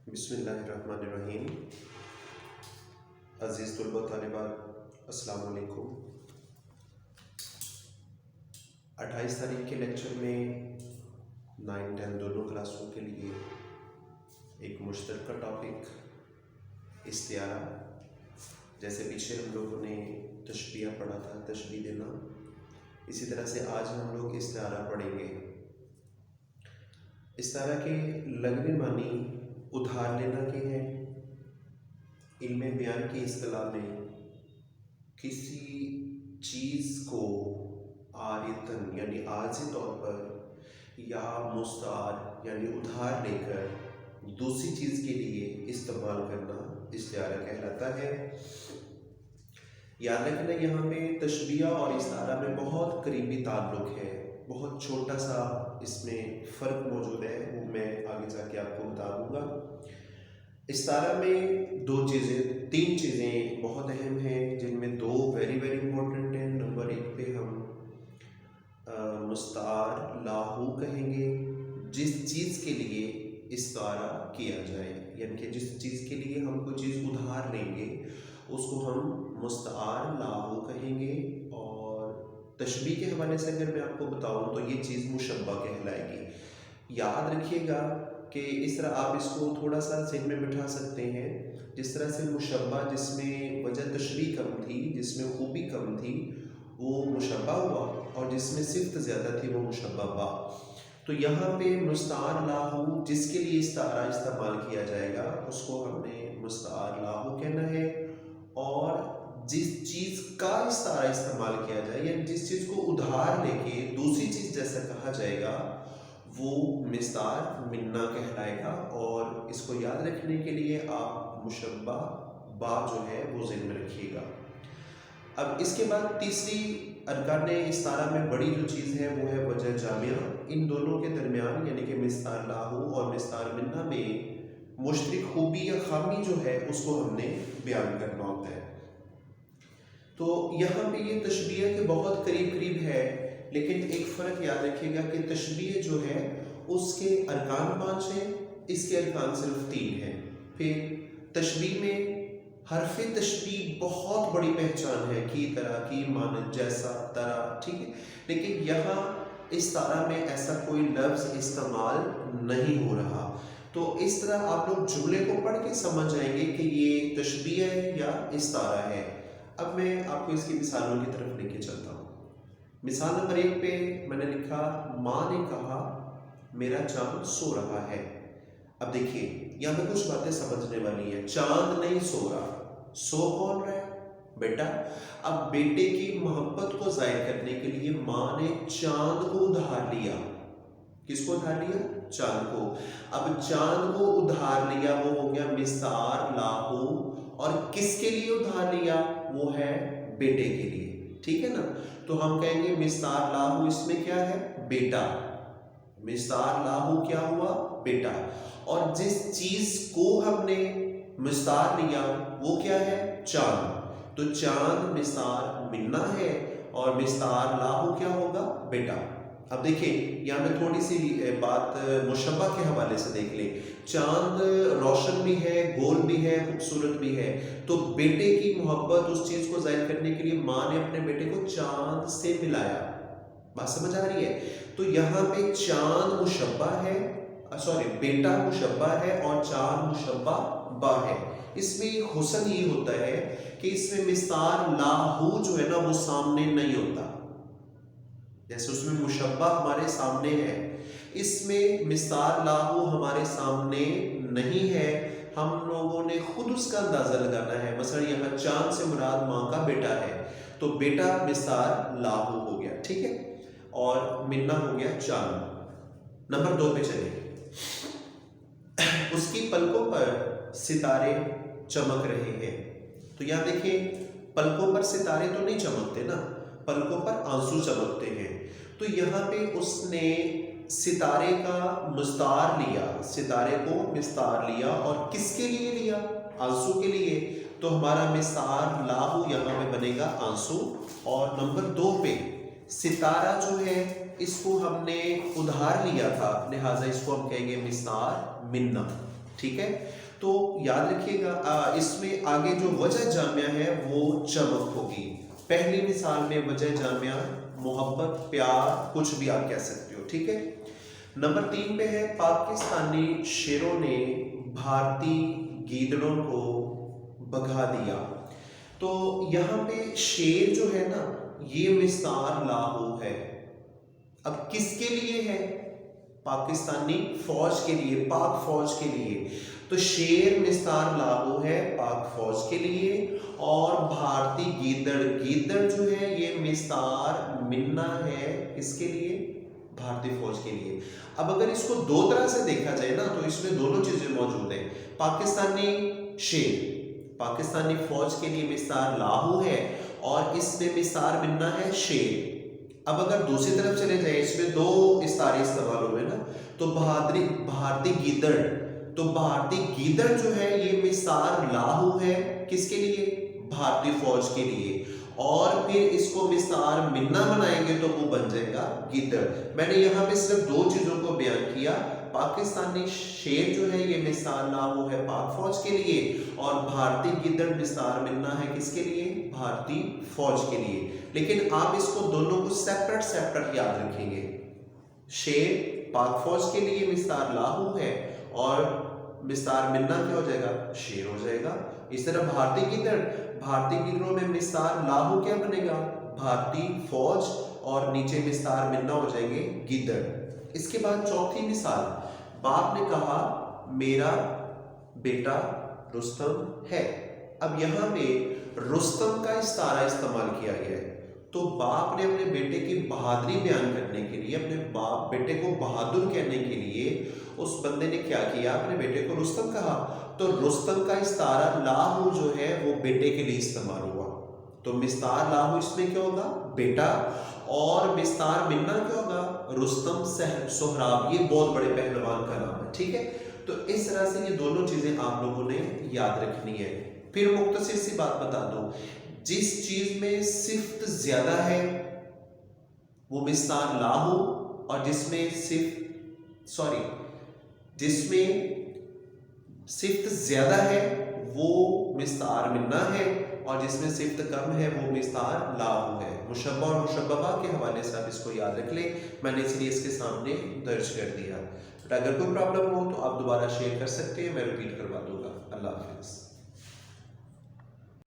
بسم اللہ الرحمن الرحیم۔ عزیز طلبہ و طالبات، السلام علیکم۔ 28 تاریخ کے لیکچر میں 9 10 دونوں کلاسوں کے لیے ایک مشترکہ ٹاپک استعارہ، جیسے پیچھے ہم لوگوں نے تشبیہ پڑھا تھا، تشبیہ دینا، اسی طرح سے آج ہم لوگ استعارہ پڑھیں گے۔ استعارہ کے لغوی معنی ادھار لینا کے ہیں۔ علم بیان کی اصطلاح میں کسی چیز کو عارضاً یعنی عارضی طور پر یا مستعار یعنی ادھار لے کر دوسری چیز کے لیے استعمال کرنا استعارہ کہلاتا ہے۔ یاد رکھنا یہاں پہ تشبیہ اور استعارہ میں بہت قریبی تعلق ہے، بہت چھوٹا سا اس میں فرق موجود ہے، وہ میں آگے جا کے آپ کو بتا دوں گا۔ استعارہ میں تین چیزیں بہت اہم ہیں، جن میں دو ویری امپورٹنٹ ہیں۔ نمبر 1 پہ ہم مستعار لاہو کہیں گے، جس چیز کے لیے استعارہ کیا جائے، یعنی کہ جس چیز کے لیے ہم کوئی چیز ادھار لیں گے اس کو ہم مستعار لاہو کہیں گے۔ اور تشبیہ کے حوالے سے اگر میں آپ کو بتاؤں تو یہ چیز مشبہ کہلائے گی۔ یاد رکھیے گا کہ اس طرح آپ اس کو تھوڑا سا ذہن میں بٹھا سکتے ہیں، جس طرح سے مشبہ جس میں وجہ تشبیہ کم تھی، جس میں خوبی کم تھی، وہ مشبہ ہوا، اور جس میں صفت زیادہ تھی وہ مشبہ با۔ تو یہاں پہ مستعار لاہو جس کے لیے استعارہ استعمال کیا جائے گا اس کو ہم نے مستعار لاہو کہنا ہے، اور جس چیز کا استعارہ استعمال کیا جائے یعنی جس چیز کو ادھار لے کے دوسری چیز جیسا کہا جائے گا وہ مستعار منہ کہلائے گا۔ اور اس کو یاد رکھنے کے لیے آپ مشبہ با جو ہے وہ ذہن میں رکھیے گا۔ اب اس کے بعد تیسری ارکان استعارہ میں بڑی جو چیز ہے وہ ہے وجہ جامعہ۔ ان دونوں کے درمیان یعنی کہ مستعار لاہو اور مستعار منہ میں مشترک خوبی یا خامی جو ہے اس کو ہم نے بیان کرنا ہوتا ہے۔ تو یہاں پہ یہ تشبیہ کے بہت قریب ہے، لیکن ایک فرق یاد رکھیے گا کہ تشبیہ جو ہے اس کے ارکان 5 ہیں، اس کے ارکان صرف 3 ہیں۔ پھر تشبیہ میں حرف تشبیہ بہت بڑی پہچان ہے، کی طرح، کی مانند، جیسا، طرح، ٹھیک ہے، لیکن یہاں استعارہ میں ایسا کوئی لفظ استعمال نہیں ہو رہا۔ تو اس طرح آپ لوگ جملے کو پڑھ کے سمجھ جائیں گے کہ یہ تشبیہ ہے یا استعارہ ہے۔ اب میں آپ کو اس کی مثالوں کی طرف لے کے چلتا ہوں۔ مثال نمبر 1 پہ میں نے لکھا، ماں نے کہا میرا چاند سو رہا ہے۔ اب دیکھیے یہاں پہ کچھ باتیں سمجھنے والی ہیں۔ چاند نہیں سو رہا، سو کون رہا ہے؟ بیٹا۔ اب بیٹے کی محبت کو ظاہر کرنے کے لیے ماں نے چاند کو ادھار لیا۔ کس کو ادھار لیا؟ چاند کو۔ اب چاند کو ادھار لیا وہ ہو گیا مستعار لاہو، اور کس کے لیے ادھار لیا؟ وہ ہے بیٹے کے لیے، ٹھیک ہے نا۔ تو ہم کہیں گے مستعار لاہو اس میں کیا ہے؟ بیٹا۔ مستعار لاہو کیا ہوا؟ بیٹا۔ اور جس چیز کو ہم نے مستعار لیا وہ کیا ہے؟ چاند۔ تو چاند مستعار منہ ہے اور مستعار لاہو کیا ہوگا؟ بیٹا۔ اب دیکھیں یہاں میں تھوڑی سی بات مشبہ کے حوالے سے دیکھ لیں۔ چاند روشن بھی ہے، گول بھی ہے، خوبصورت بھی ہے، تو بیٹے کی محبت اس چیز کو ظاہر کرنے کے لیے ماں نے اپنے بیٹے کو چاند سے ملایا۔ بات سمجھ آ رہی ہے؟ تو یہاں پہ چاند مشبہ ہے، بیٹا مشبہ ہے اور چاند مشبہ با ہے۔ اس میں حسن یہ ہوتا ہے کہ اس میں مستعار لاہو جو ہے نا وہ سامنے نہیں ہوتا، جیسے اس میں مشبہ ہمارے سامنے ہے، اس میں مستعار لاہو ہمارے سامنے نہیں ہے۔ ہم لوگوں نے خود اس کا اندازہ لگانا ہے۔ مثلا یہاں چاند سے مراد ماں کا بیٹا ہے، تو بیٹا مستعار لاہو ہو گیا، ٹھیک ہے، اور منہ ہو گیا چاند۔ نمبر 2 پہ چلیں۔ اس کی پلکوں پر ستارے چمک رہے ہیں۔ تو یہاں دیکھیں پلکوں پر ستارے تو نہیں چمکتے نا، پلکوں پر آنسو چمکتے ہیں۔ تو یہاں پہ اس نے ستارے کا مستعار لیا، ستارے کو مستعار لیا، اور کس کے لیے لیا؟ آنسو کے لیے۔ تو ہمارا مستعار لاہو یہاں پہ بنے گا آنسو۔ اور نمبر 2 پہ ستارہ جو ہے اس کو ہم نے ادھار لیا تھا، لہٰذا اس کو ہم کہیں گے مستعار منہ۔ ٹھیک ہے. تو یاد رکھیے گا اس میں آگے جو وجہ جامعہ ہے وہ چمک ہوگی. پہلی مثال میں وجہ جامعہ محبت، پیار، کچھ بھی آپ کہہ سکتے ہو. ٹھیک ہے. نمبر 3 پہ ہے پاکستانی شیروں نے بھارتی گیدڑوں کو بھگا دیا. تو یہاں پہ شیر جو ہے نا یہ مستعار لاہو ہے. اب کس کے لیے ہے؟ پاکستانی فوج کے لیے، پاک فوج کے لیے. تو شیر مستعار لاہو ہے پاک فوج کے لیے، اور بھارتی گیدڑ، گیدڑ جو ہے یہ مستعار منا ہے اس کے لیے، بھارتی فوج کے لیے. اب اگر اس کو دو طرح سے دیکھا جائے نا تو اس میں دونوں چیزیں موجود ہیں. پاکستانی شیر پاکستانی فوج کے لیے مستعار لاہو ہے، اور اس میں مستعار منا ہے شیر. اب اگر دوسری طرف چلے جائیں، اس میں دو استعارے استعمال ہوئے نا، تو بھارتی گیدڑ، تو بھارتی گیدڑ جو ہے یہ مستعار لاہو ہے کس کے لیے؟ بھارتی فوج کے لیے. اور پھر اس کو مستعار منا بنائیں گے تو وہ بن جائے گا گیدڑ. میں نے یہاں پہ صرف دو چیزوں کو بیان کیا. پاکستانی شیر جو ہے یہ مستعار لاہو ہے پاک فوج کے لیے، اور بھارتی گیدڑ مستعار منا ہے کس کے لیے؟ بھارتی فوج کے لیے. لیکن آپ اس کو دونوں کو سیپریٹ یاد رکھیں گے. شیر پاک فوج کے لیے مستعار لاہو ہے، اور مستعار منا کیا ہو جائے گا؟ شیر ہو جائے گا. اس طرح بھارتی گیدڑوں میں مستعار لاہو کیا بنے گا؟ بھارتی فوج، اور نیچے مستعار منا ہو جائیں گے گیدڑ. اس کے بعد چوتھی مثال، باپ نے کہا میرا بیٹا رستم ہے. اب یہاں پہ رستم کا استعارہ استعمال کیا گیا ہے. تو باپ نے اپنے بیٹے کی بہادری بیان کرنے کے لیے، اپنے بیٹے کو بہادر کہنے کے لیے اس بندے نے کیا کیا؟ اپنے بیٹے کو رستم کہا. تو رستم کا استعارہ لاہو جو ہے وہ بیٹے کے لیے استعمال ہوا. تو مستعار لاہو اس میں کیا ہوگا؟ بیٹا. اور مستعار منا کیا ہوگا؟ رستم سہراب. یہ بہت بڑے پہلوان کا نام ہے. ٹھیک ہے. تو اس طرح سے یہ دونوں چیزیں آپ لوگوں نے یاد رکھنی ہے. پھر مختصر سی بات بتا دوں، جس چیز میں صفت زیادہ ہے وہ مستعار لاہو، اور جس میں صفت زیادہ ہے وہ مستعار منا ہے، اور جس میں صفت کم ہے وہ مستعار لاہو ہے. مشبہ اور مشببہ کے حوالے سے آپ اس کو یاد رکھ لیں. میں نے اس لیے اس کے سامنے درج کر دیا. اگر کوئی پرابلم ہو تو آپ دوبارہ شیئر کر سکتے ہیں، میں ریپیٹ کروا دوں گا. اللہ حافظ.